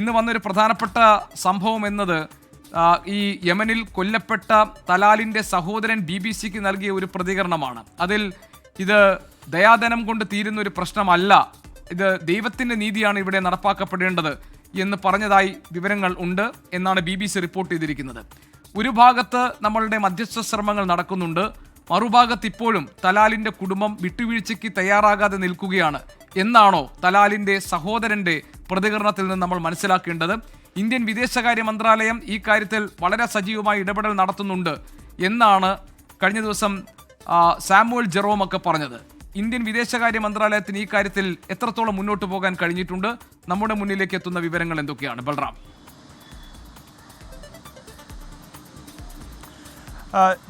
ഇന്ന് വന്നൊരു പ്രധാനപ്പെട്ട സംഭവം എന്നത് ഈ യമനിൽ കൊല്ലപ്പെട്ട തലാലിൻ്റെ സഹോദരൻ BBC-ക്ക് നൽകിയ ഒരു പ്രതികരണമാണ്. അതിൽ ഇത് ദയാധനം കൊണ്ട് തീരുന്ന ഒരു പ്രശ്നമല്ല, ഇത് ദൈവത്തിൻ്റെ നീതിയാണ് ഇവിടെ നടപ്പാക്കപ്പെടേണ്ടത് എന്ന് പറഞ്ഞതായി വിവരങ്ങൾ ഉണ്ട് എന്നാണ് BBC റിപ്പോർട്ട് ചെയ്തിരിക്കുന്നത്. ഒരു ഭാഗത്ത് നമ്മളുടെ മധ്യസ്ഥ ശ്രമങ്ങൾ നടക്കുന്നുണ്ട്, മറുഭാഗത്ത് ഇപ്പോഴും തലാലിൻ്റെ കുടുംബം വിട്ടുവീഴ്ചയ്ക്ക് തയ്യാറാകാതെ നിൽക്കുകയാണ് എന്നാണോ തലാലിൻ്റെ സഹോദരൻ്റെ പ്രതികരണത്തിൽ നിന്ന് നമ്മൾ മനസ്സിലാക്കേണ്ടത്? ഇന്ത്യൻ വിദേശകാര്യ മന്ത്രാലയം ഈ കാര്യത്തിൽ വളരെ സജീവമായി ഇടപെടൽ നടത്തുന്നുണ്ട് എന്നാണ് കഴിഞ്ഞ ദിവസം സാമുവൽ ജെറോം ഒക്കെ പറഞ്ഞത്. ഇന്ത്യൻ വിദേശകാര്യ മന്ത്രാലയത്തിന് ഈ കാര്യത്തിൽ എത്രത്തോളം മുന്നോട്ട് പോകാൻ കഴിഞ്ഞിട്ടുണ്ട്? നമ്മുടെ മുന്നിലേക്ക് എത്തുന്ന വിവരങ്ങൾ എന്തൊക്കെയാണ് ബൽറാം?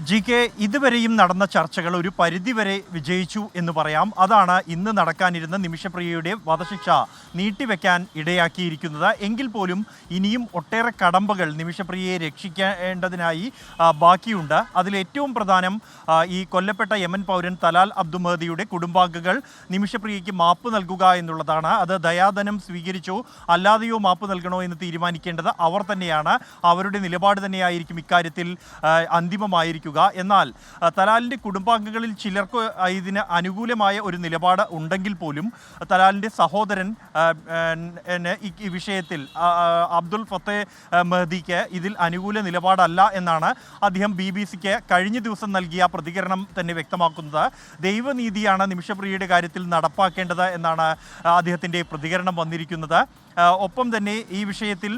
GK, ഇതുവരെയും നടന്ന ചർച്ചകൾ ഒരു പരിധിവരെ വിജയിച്ചു എന്ന് പറയാം. അതാണ് ഇന്ന് നടക്കാനിരുന്ന നിമിഷപ്രിയയുടെ വധശിക്ഷ നീട്ടിവെക്കാൻ ഇടയാക്കിയിരിക്കുന്നത്. എങ്കിൽ പോലും ഇനിയും ഒട്ടേറെ കടമ്പകൾ നിമിഷപ്രിയയെ രക്ഷിക്കേണ്ടതിനായി ബാക്കിയുണ്ട്. അതിലേറ്റവും പ്രധാനം ഈ കൊല്ലപ്പെട്ട യമൻ പൗരൻ തലാൽ അബ്ദുമഹദിയുടെ കുടുംബാംഗങ്ങൾ നിമിഷപ്രിയയ്ക്ക് മാപ്പ് നൽകുക എന്നുള്ളതാണ്. അത് ദയാധനം സ്വീകരിച്ചോ അല്ലാതെയോ മാപ്പ് നൽകണോ എന്ന് തീരുമാനിക്കേണ്ടത് അവർ തന്നെയാണ്. അവരുടെ നിലപാട് തന്നെയായിരിക്കും ഇക്കാര്യത്തിൽ അന്തിമമായിരിക്കുക. എന്നാൽ തലാലിൻ്റെ കുടുംബാംഗങ്ങളിൽ ചിലർക്ക് ഇതിന് അനുകൂലമായ ഒരു നിലപാട് ഉണ്ടെങ്കിൽ പോലും തലാലിൻ്റെ സഹോദരൻ ഈ വിഷയത്തിൽ അബ്ദുൽ ഫത്തേ മെഹദിക്ക് ഇതിൽ അനുകൂല നിലപാടല്ല എന്നാണ് അദ്ദേഹം BBC-ക്ക് കഴിഞ്ഞ ദിവസം നൽകിയ പ്രതികരണം തന്നെ വ്യക്തമാക്കുന്നത്. ദൈവനീതിയാണ് നിമിഷപ്രിയയുടെ കാര്യത്തിൽ നടപ്പാക്കേണ്ടത് എന്നാണ് അദ്ദേഹത്തിൻ്റെ പ്രതികരണം വന്നിരിക്കുന്നത്. ഒപ്പം തന്നെ ഈ വിഷയത്തിൽ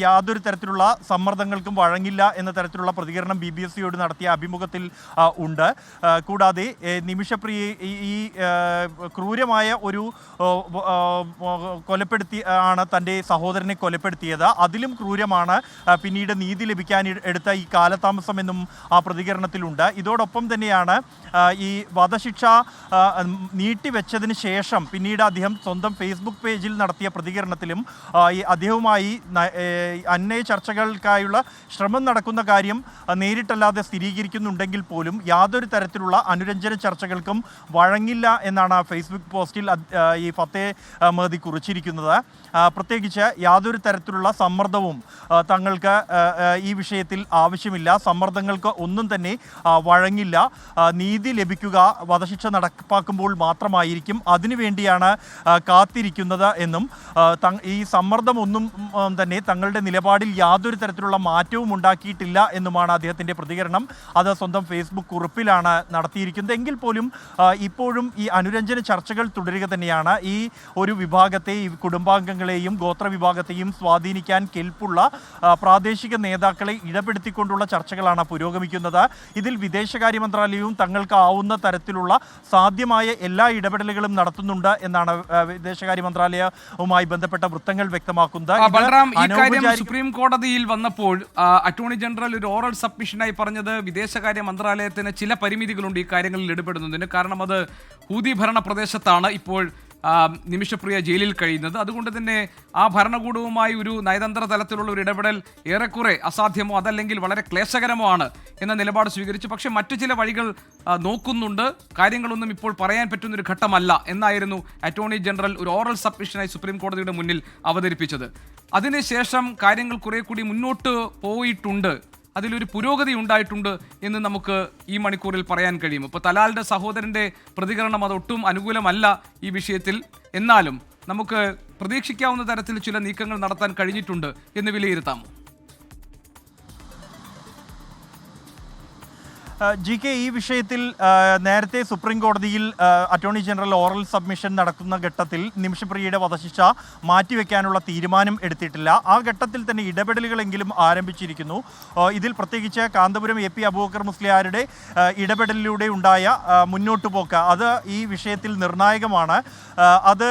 യാതൊരു തരത്തിലുള്ള സമ്മർദ്ദങ്ങൾക്കും വഴങ്ങില്ല എന്ന തരത്തിലുള്ള പ്രതികരണം BBC-യോട് നടത്തിയ അഭിമുഖത്തിൽ ഉണ്ട്. കൂടാതെ നിമിഷപ്രിയ ഈ ക്രൂരമായ ഒരു ആണ് തൻ്റെ സഹോദരനെ കൊലപ്പെടുത്തിയത്. അതിലും ക്രൂരമാണ് പിന്നീട് നീതി ലഭിക്കാൻ എടുത്ത ഈ കാലതാമസമെന്നും ആ പ്രതികരണത്തിലുണ്ട്. ഇതോടൊപ്പം തന്നെയാണ് ഈ വധശിക്ഷ നീട്ടിവെച്ചതിന് ശേഷം പിന്നീട് അദ്ദേഹം സ്വന്തം ഫേസ്ബുക്ക് പേജിൽ നടത്തിയ പ്രതികരണത്തിലും ഈ അദ്ദേഹവുമായി അന്വയ ചർച്ചകൾക്കായുള്ള ശ്രമം നടക്കുന്ന കാര്യം നേരിട്ടല്ലാതെ സ്ഥിരീകരിക്കുന്നുണ്ടെങ്കിൽ പോലും യാതൊരു തരത്തിലുള്ള അനുരഞ്ജന ചർച്ചകൾക്കും വഴങ്ങില്ല എന്നാണ് ഫേസ്ബുക്ക് പോസ്റ്റിൽ ഈ ഫത്തേ മെഹദി കുറിച്ചിരിക്കുന്നത്. പ്രത്യേകിച്ച് യാതൊരു തരത്തിലുള്ള സമ്മർദ്ദവും തങ്ങൾക്ക് ഈ വിഷയത്തിൽ ആവശ്യമില്ല, സമ്മർദ്ദങ്ങൾക്ക് ഒന്നും തന്നെ വഴങ്ങില്ല, നീതി ലഭിക്കുക വധശിക്ഷ നടപ്പാക്കുമ്പോൾ മാത്രമായിരിക്കും, അതിനുവേണ്ടിയാണ് കാത്തിരിക്കുന്നത് എന്നും ഈ സമ്മർദ്ദമൊന്നും തന്നെ തങ്ങളുടെ നിലപാടിൽ യാതൊരു തരത്തിലുള്ള മാറ്റവും ഉണ്ടാക്കിയിട്ടില്ല എന്നുമാണ് അദ്ദേഹത്തിൻ്റെ പ്രതികരണം. അത് സ്വന്തം ഫേസ്ബുക്ക് കുറിപ്പിലാണ് നടത്തിയിരിക്കുന്നത്. എങ്കിൽ പോലും ഇപ്പോഴും ഈ അനുരഞ്ജന ചർച്ചകൾ തുടരുക തന്നെയാണ്. ഈ ഒരു വിഭാഗത്തെ, ഈ കുടുംബാംഗങ്ങളെയും ഗോത്ര വിഭാഗത്തെയും സ്വാധീനിക്കാൻ കെൽപ്പുള്ള പ്രാദേശിക നേതാക്കളെ ഇടപെടുത്തിക്കൊണ്ടുള്ള ചർച്ചകളാണ് പുരോഗമിക്കുന്നത്. ഇതിൽ വിദേശകാര്യ മന്ത്രാലയവും തങ്ങൾക്ക് ആവുന്ന തരത്തിലുള്ള സാധ്യമായ എല്ലാ ഇടപെടലുകളും നടത്തുന്നുണ്ട് എന്നാണ് വിദേശകാര്യ മന്ത്രാലയവുമായി ബന്ധപ്പെട്ട വൃത്തങ്ങൾ വ്യക്തമാക്കുന്നത്. സുപ്രീം കോടതിയിൽ വന്നപ്പോൾ അറ്റോർണി ജനറൽ ഒരു ഓറൽ സബ്മിഷനായി പറഞ്ഞത് വിദേശകാര്യ മന്ത്രാലയത്തിന് ചില പരിമിതികളുണ്ട് ഈ കാര്യങ്ങളിൽ ഇടപെടുന്നതിന്. കാരണം അത് ഹൂതി ഭരണ പ്രദേശത്താണ് ഇപ്പോൾ നിമിഷപ്രിയ ജയിലിൽ കഴിയുന്നത്. അതുകൊണ്ട് തന്നെ ആ ഭരണകൂടവുമായി ഒരു നയതന്ത്ര തലത്തിലുള്ള ഒരു ഇടപെടൽ ഏറെക്കുറെ അസാധ്യമോ അതല്ലെങ്കിൽ വളരെ ക്ലേശകരമോ ആണ് എന്ന നിലപാട് സ്വീകരിച്ചു. പക്ഷേ മറ്റു ചില വഴികൾ നോക്കുന്നുണ്ട്, കാര്യങ്ങളൊന്നും ഇപ്പോൾ പറയാൻ പറ്റുന്നൊരു ഘട്ടമല്ല എന്നായിരുന്നു അറ്റോർണി ജനറൽ ഒരു ഓറൽ സബ്മിഷനായി സുപ്രീം കോടതിയുടെ മുന്നിൽ അവതരിപ്പിച്ചത്. അതിനുശേഷം കാര്യങ്ങൾ കുറെ കൂടി മുന്നോട്ട് പോയിട്ടുണ്ട്, അതിലൊരു പുരോഗതി ഉണ്ടായിട്ടുണ്ട് എന്ന് നമുക്ക് ഈ മണിക്കൂറിൽ പറയാൻ കഴിയും. ഇപ്പോൾ തലാലിൻ്റെ സഹോദരൻ്റെ പ്രതികരണം അതൊട്ടും അനുകൂലമല്ല ഈ വിഷയത്തിൽ, എന്നാലും നമുക്ക് പ്രതീക്ഷിക്കാവുന്ന തരത്തിൽ ചില നീക്കങ്ങൾ നടത്താൻ കഴിഞ്ഞിട്ടുണ്ട് എന്ന് വിലയിരുത്താമോ? GK, ഈ വിഷയത്തിൽ നേരത്തെ സുപ്രീം കോടതിയിൽ അറ്റോർണി ജനറൽ ഓറൽ സബ്മിഷൻ നടക്കുന്ന ഘട്ടത്തിൽ നിമിഷപ്രിയയുടെ വധശിക്ഷ മാറ്റിവെക്കാനുള്ള തീരുമാനം എടുത്തിട്ടില്ല. ആ ഘട്ടത്തിൽ തന്നെ ഇടപെടലുകളെങ്കിലും ആരംഭിച്ചിരിക്കുന്നു. ഇതിൽ പ്രത്യേകിച്ച് കാന്തപുരം AP അബൂബക്കർ മുസ്ലിയാരുടെ ഇടപെടലിലൂടെ ഉണ്ടായ മുന്നോട്ടുപോക്ക് അത് ഈ വിഷയത്തിൽ നിർണായകമാണ്. അത്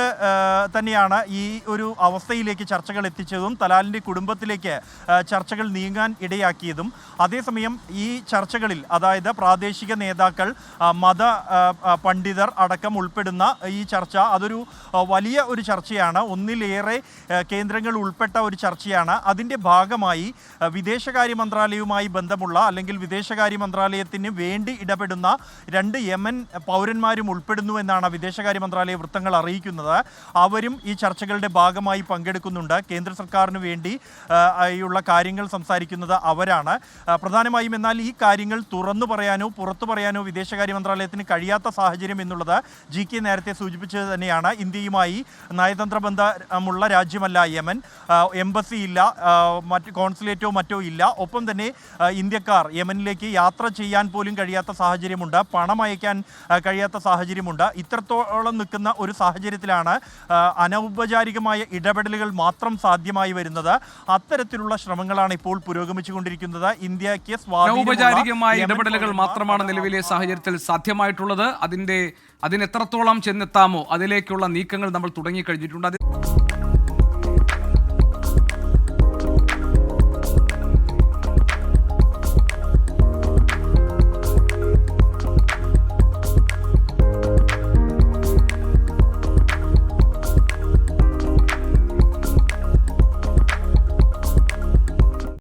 തന്നെയാണ് ഈ ഒരു അവസ്ഥയിലേക്ക് ചർച്ചകൾ എത്തിച്ചതും തലാലിൻ്റെ കുടുംബത്തിലേക്ക് ചർച്ചകൾ നീങ്ങാൻ ഇടയാക്കിയതും. അതേസമയം ഈ ചർച്ചകളിൽ, അതായത് അതായത് പ്രാദേശിക നേതാക്കൾ, മത പണ്ഡിതർ അടക്കം ഉൾപ്പെടുന്ന ഈ ചർച്ച അതൊരു വലിയ ഒരു ചർച്ചയാണ്. ഒന്നിലേറെ കേന്ദ്രങ്ങൾ ഉൾപ്പെട്ട ഒരു ചർച്ചയാണ്. അതിൻ്റെ ഭാഗമായി വിദേശകാര്യ മന്ത്രാലയവുമായി ബന്ധമുള്ള അല്ലെങ്കിൽ വിദേശകാര്യ മന്ത്രാലയത്തിന് വേണ്ടി ഇടപെടുന്ന 2 യമൻ പൗരന്മാരും ഉൾപ്പെടുന്നു എന്നാണ് വിദേശകാര്യ മന്ത്രാലയ വൃത്തങ്ങൾ അറിയിക്കുന്നത്. അവരും ഈ ചർച്ചകളുടെ ഭാഗമായി പങ്കെടുക്കുന്നുണ്ട്. കേന്ദ്ര സർക്കാരിന് വേണ്ടി ഉള്ള കാര്യങ്ങൾ സംസാരിക്കുന്നത് അവരാണ് പ്രധാനമായും. എന്നാൽ ഈ കാര്യങ്ങൾ തുറന്നു പറയാനോ പുറത്തു പറയാനോ വിദേശകാര്യ മന്ത്രാലയത്തിന് കഴിയാത്ത സാഹചര്യം എന്നുള്ളത് GK നേരത്തെ സൂചിപ്പിച്ചത് തന്നെയാണ്. ഇന്ത്യയുമായി നയതന്ത്ര ബന്ധമുള്ള രാജ്യമല്ല യമൻ. എംബസി ഇല്ല, മറ്റ് കോൺസുലേറ്റോ മറ്റോ ഇല്ല. ഒപ്പം തന്നെ ഇന്ത്യക്കാർ യമനിലേക്ക് യാത്ര ചെയ്യാൻ പോലും കഴിയാത്ത സാഹചര്യമുണ്ട്, പണം അയക്കാൻ കഴിയാത്ത സാഹചര്യമുണ്ട്. ഇത്രത്തോളം നിൽക്കുന്ന ഒരു സാഹചര്യത്തിലാണ് അനൗപചാരികമായ ഇടപെടലുകൾ മാത്രം സാധ്യമായി വരുന്നത്. അത്തരത്തിലുള്ള ശ്രമങ്ങളാണ് ഇപ്പോൾ പുരോഗമിച്ചുകൊണ്ടിരിക്കുന്നത്. ഇന്ത്യക്ക് ഔപചാരികമായ ഇടപെടലുകൾ മാത്രമാണ് നിലവിലെ സാഹചര്യത്തിൽ സാധ്യമായിട്ടുള്ളത്. അതിനെത്രത്തോളം ചെന്നെത്താമോ അതിലേക്കുള്ള നീക്കങ്ങൾ നമ്മൾ തുടങ്ങിക്കഴിഞ്ഞിട്ടുണ്ട്.